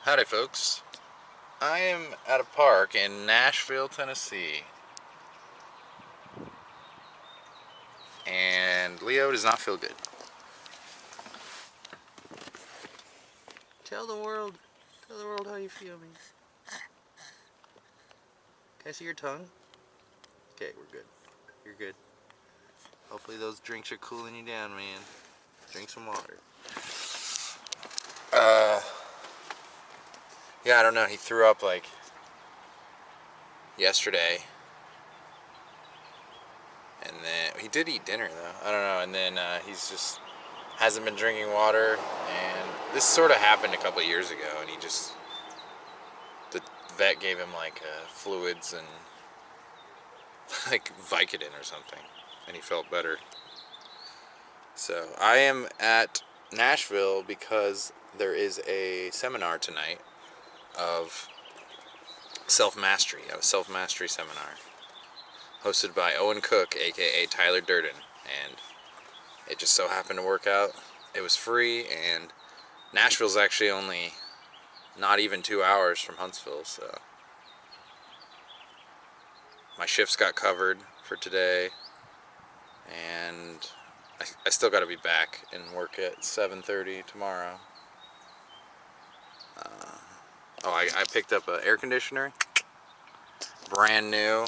Howdy folks. I am at a park in Nashville, Tennessee. And Leo does not feel good. Tell the world how you feel, man. Can I see your tongue? Okay, we're good. You're good. Hopefully those drinks are cooling you down, man. Drink some water. Yeah, I don't know. He threw up like yesterday. And then he did eat dinner though. I don't know. And then he's just hasn't been drinking water. And this sort of happened a couple of years ago. And the vet gave him like fluids and like Vicodin or something. And he felt better. So I am at Nashville because there is a seminar tonight of self-mastery, a self-mastery seminar hosted by Owen Cook, aka Tyler Durden, and it just so happened to work out. It was free, and Nashville's actually only not even 2 hours from Huntsville, so my shifts got covered for today, and I still got to be back and work at 7:30 tomorrow. I picked up an air conditioner, brand new.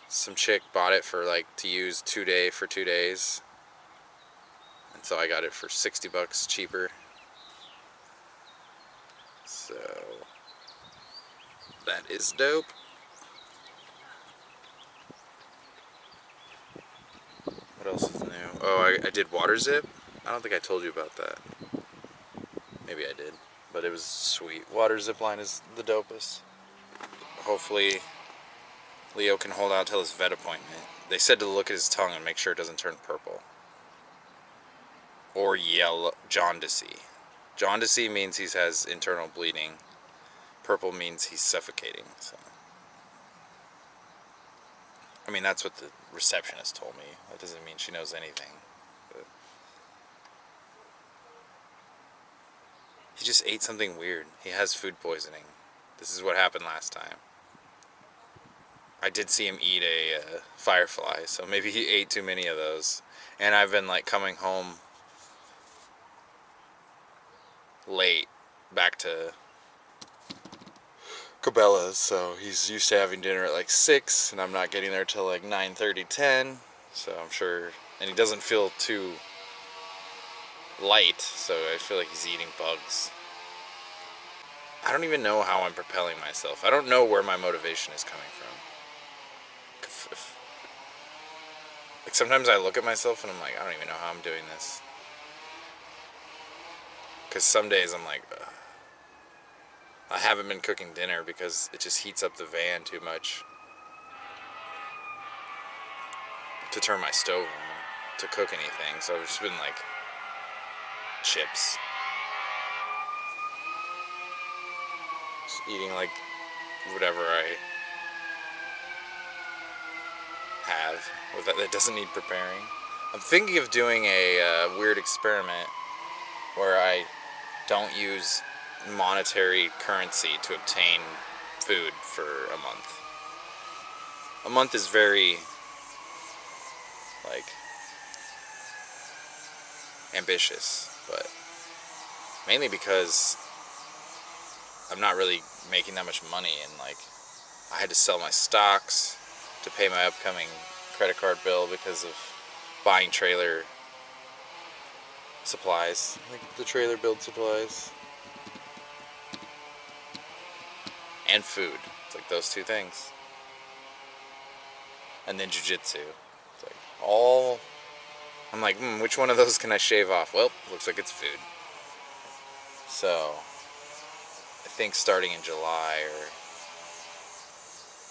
Some chick bought it for like to use for 2 days, and so I got it for $60 cheaper. So that is dope. What else is new? Oh, I did water zip. I don't think I told you about that. Maybe I did, but it was sweet. Water zip line is the dopest. Hopefully Leo can hold out till his vet appointment. They said to look at his tongue and make sure it doesn't turn purple. Or yellow, jaundicey. Jaundicey means he has internal bleeding. Purple means he's suffocating. So, I mean, that's what the receptionist told me. That doesn't mean she knows anything. But he just ate something weird. He has food poisoning. This is what happened last time. I did see him eat a firefly, so maybe he ate too many of those. And I've been like coming home late back to Cabela's, so he's used to having dinner at like 6, and I'm not getting there till like 9:30, 10. So I'm sure, and he doesn't feel too light, so I feel like he's eating bugs. I don't even know how I'm propelling myself. I don't know where my motivation is coming from. Like sometimes I look at myself and I'm like, I don't even know how I'm doing this. Because some days I'm like, ugh. I haven't been cooking dinner because it just heats up the van too much to turn my stove on to cook anything. So I've just been like chips. Just eating like whatever I have that doesn't need preparing. I'm thinking of doing a weird experiment where I don't use monetary currency to obtain food for a month. A month is very like ambitious, but mainly because I'm not really making that much money, and like I had to sell my stocks to pay my upcoming credit card bill because of buying trailer supplies, like the trailer build supplies and food. It's like those two things, and then jiu-jitsu. It's like all I'm like, which one of those can I shave off? Well, looks like it's food. So I think starting in July or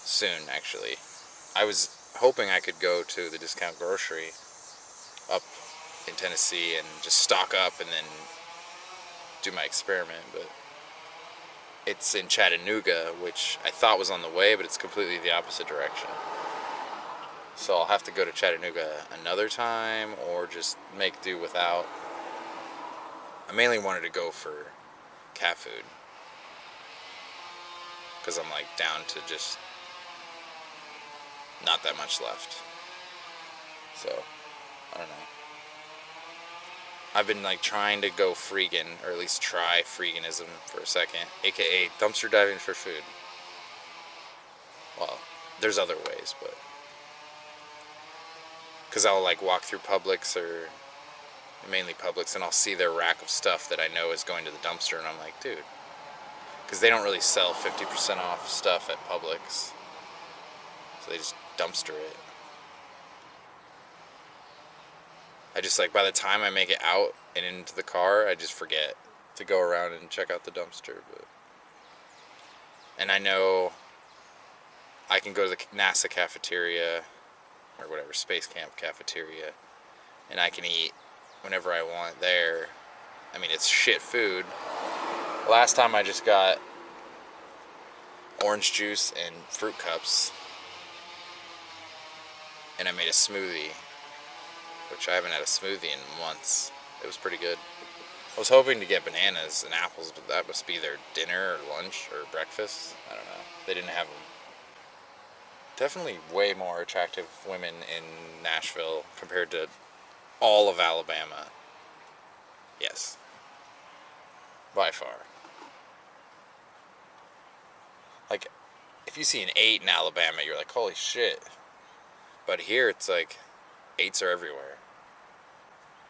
soon, actually. I was hoping I could go to the discount grocery up in Tennessee and just stock up and then do my experiment, but it's in Chattanooga, which I thought was on the way, but it's completely the opposite direction. So I'll have to go to Chattanooga another time or just make do without. I mainly wanted to go for cat food, because I'm like down to just not that much left. So, I don't know. I've been like trying to go freegan, or at least try freeganism for a second, aka dumpster diving for food. Well, there's other ways, but because I'll like walk through Publix, or mainly Publix, and I'll see their rack of stuff that I know is going to the dumpster, and I'm like, dude, because they don't really sell 50% off stuff at Publix, so they just dumpster it. I just like, by the time I make it out and into the car, I just forget to go around and check out the dumpster. And I know I can go to the NASA cafeteria, or whatever, space camp cafeteria, and I can eat whenever I want there. I mean, it's shit food. Last time I just got orange juice and fruit cups, and I made a smoothie, which I haven't had a smoothie in months. It was pretty good. I was hoping to get bananas and apples, but that must be their dinner or lunch or breakfast. I don't know. They didn't have them. Definitely way more attractive women in Nashville compared to all of Alabama. Yes. By far. Like, if you see an 8 in Alabama, you're like, holy shit. But here, it's like, 8s are everywhere.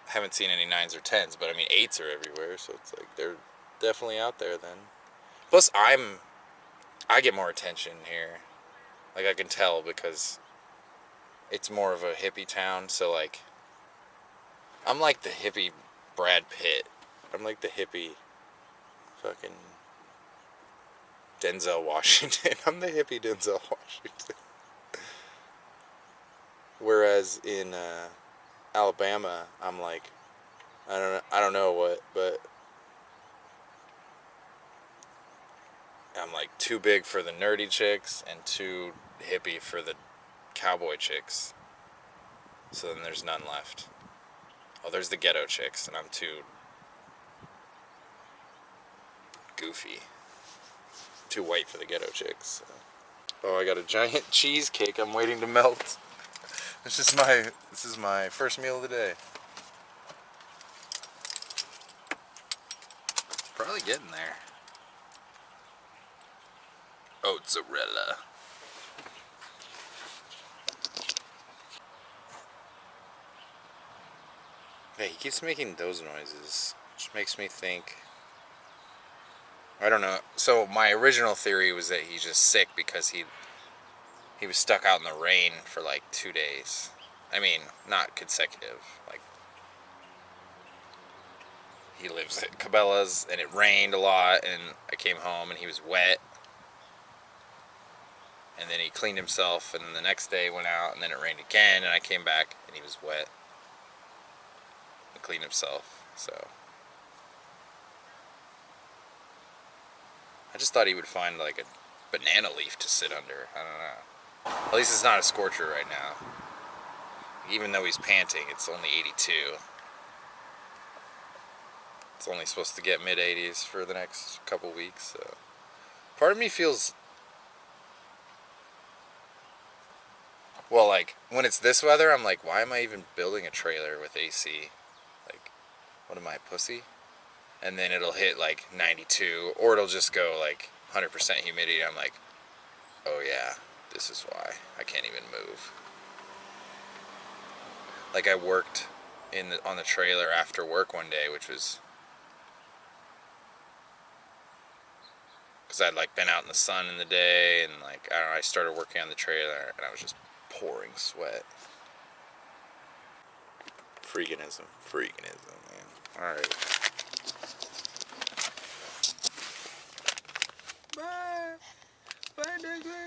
I haven't seen any 9s or 10s, but I mean 8s are everywhere, so it's like they're definitely out there then. Plus I get more attention here. Like, I can tell because it's more of a hippie town, so like I'm like the hippie Brad Pitt. I'm like the hippie fucking Denzel Washington. I'm the hippie Denzel Washington. Whereas in Alabama, I'm like, I don't know what, but I'm like too big for the nerdy chicks and too hippie for the cowboy chicks. So then there's none left. Oh, there's the ghetto chicks, and I'm too goofy, too white for the ghetto chicks. So. Oh, I got a giant cheesecake I'm waiting to melt. This is my first meal of the day. Probably getting there. Oatzarella. Hey, he keeps making those noises, which makes me think, I don't know. So my original theory was that he's just sick because he was stuck out in the rain for like 2 days. I mean, not consecutive. Like, he lives at Cabela's, and it rained a lot, and I came home and he was wet. And then he cleaned himself, and then the next day went out, and then it rained again, and I came back and he was wet and cleaned himself. So I just thought he would find like a banana leaf to sit under. I don't know. At least it's not a scorcher right now. Even though he's panting, it's only 82. It's only supposed to get mid-80s for the next couple weeks. So part of me feels, well, like, when it's this weather, I'm like, why am I even building a trailer with AC? Like, what am I, pussy? And then it'll hit like 92, or it'll just go like 100% humidity. I'm like, oh yeah, this is why I can't even move. Like, I worked on the trailer after work one day, which was because I'd like been out in the sun in the day, and like, I don't know, I started working on the trailer and I was just pouring sweat. Freaganism, man. Alright. Bye, Douglas.